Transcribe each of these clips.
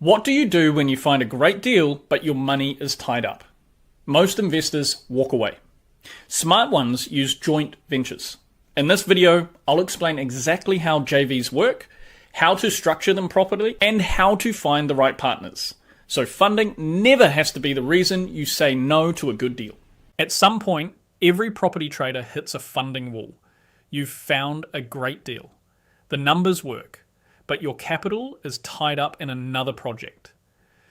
What do you do when you find a great deal but your money is tied up? Most investors walk away. Smart ones use joint ventures. In this video, I'll explain exactly how JVs work, how to structure them properly, and how to find the right partners. So funding never has to be the reason you say no to a good deal. At some point, every property trader hits a funding wall. You've found a great deal. The numbers work, but your capital is tied up in another project.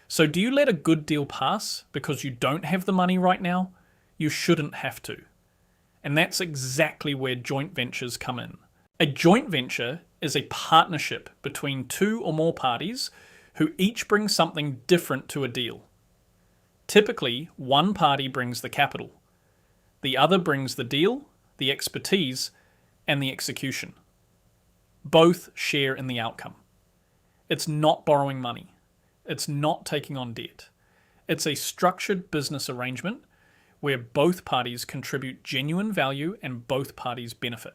So do you let a good deal pass because you don't have the money right now? You shouldn't have to. And that's exactly where joint ventures come in. A joint venture is a partnership between two or more parties who each bring something different to a deal. Typically, one party brings the capital. The other brings the deal, the expertise, and the execution. Both share in the outcome. It's not borrowing money. It's not taking on debt. It's a structured business arrangement where both parties contribute genuine value and both parties benefit.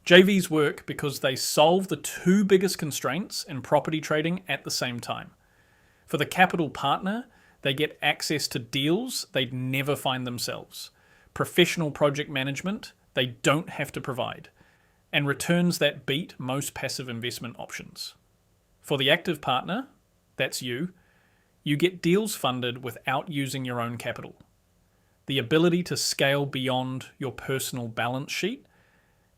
JVs work because they solve the two biggest constraints in property trading at the same time. For the capital partner, they get access to deals they'd never find themselves, professional project management they don't have to provide, and returns that beat most passive investment options. For the active partner, that's you get deals funded without using your own capital. The ability to scale beyond your personal balance sheet,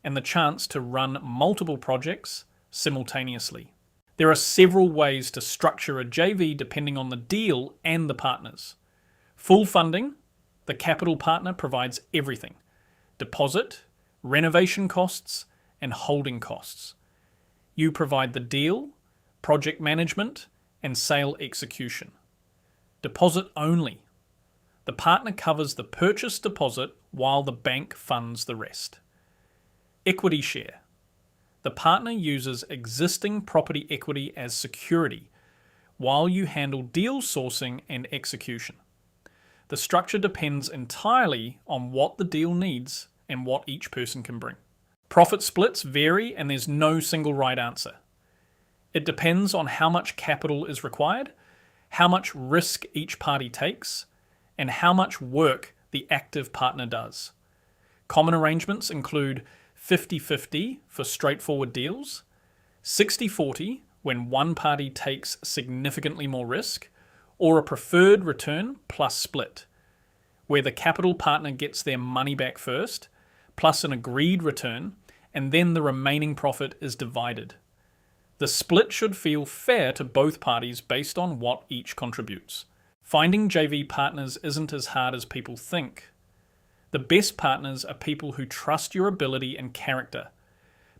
and the chance to run multiple projects simultaneously. There are several ways to structure a JV depending on the deal and the partners. Full funding, the capital partner provides everything: deposit, renovation costs, and holding costs. You provide the deal, project management, and sale execution. Deposit only. The partner covers the purchase deposit while the bank funds the rest. Equity share. The partner uses existing property equity as security while you handle deal sourcing and execution. The structure depends entirely on what the deal needs and what each person can bring. Profit splits vary and there's no single right answer. It depends on how much capital is required, how much risk each party takes, and how much work the active partner does. Common arrangements include 50-50 for straightforward deals, 60-40 when one party takes significantly more risk, or a preferred return plus split, where the capital partner gets their money back first, plus an agreed return, and then the remaining profit is divided. The split should feel fair to both parties based on what each contributes. Finding JV partners isn't as hard as people think. The best partners are people who trust your ability and character.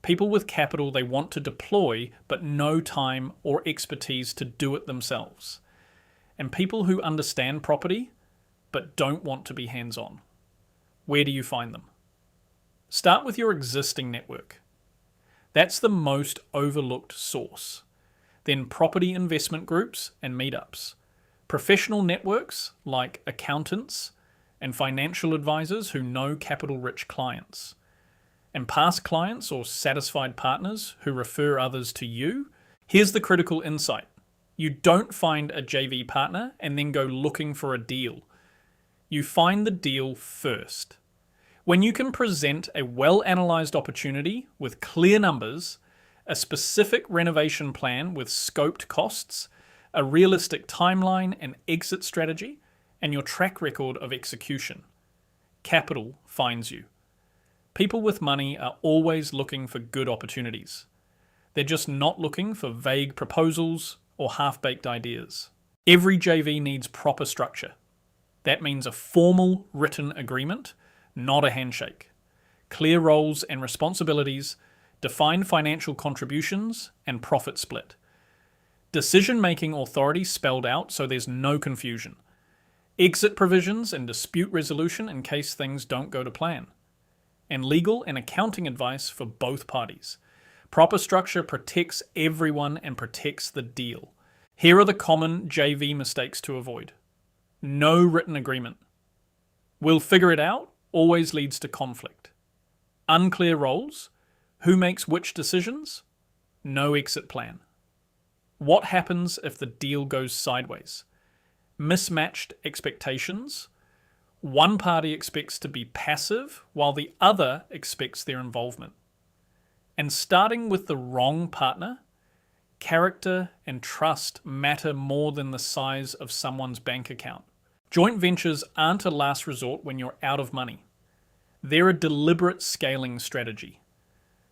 People with capital they want to deploy but no time or expertise to do it themselves. And people who understand property but don't want to be hands-on. Where do you find them? Start with your existing network. That's the most overlooked source. Then property investment groups and meetups. Professional networks like accountants and financial advisors who know capital-rich clients. And past clients or satisfied partners who refer others to you. Here's the critical insight. You don't find a JV partner and then go looking for a deal. You find the deal first. When you can present a well-analyzed opportunity with clear numbers, a specific renovation plan with scoped costs, a realistic timeline and exit strategy, and your track record of execution, capital finds you. People with money are always looking for good opportunities. They're just not looking for vague proposals or half-baked ideas. Every JV needs proper structure. That means a formal written agreement, not a handshake. Clear roles and responsibilities, defined financial contributions, and profit split. Decision-making authority spelled out so there's no confusion. Exit provisions and dispute resolution in case things don't go to plan. And legal and accounting advice for both parties. Proper structure protects everyone and protects the deal. Here are the common JV mistakes to avoid. No written agreement. We'll figure it out always leads to conflict. Unclear roles. Who makes which decisions? No exit plan. What happens if the deal goes sideways? Mismatched expectations. One party expects to be passive while the other expects their involvement. And starting with the wrong partner, character and trust matter more than the size of someone's bank account. Joint ventures aren't a last resort when you're out of money. They're a deliberate scaling strategy.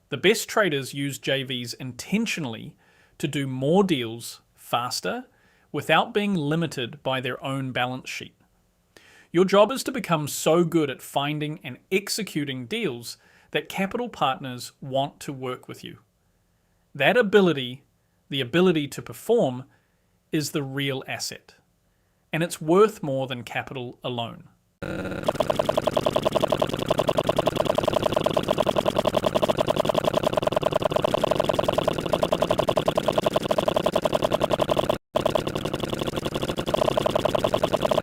The best traders use JVs intentionally to do more deals faster without being limited by their own balance sheet. Your job is to become so good at finding and executing deals that capital partners want to work with you. That ability, the ability to perform, is the real asset. And it's worth more than capital alone.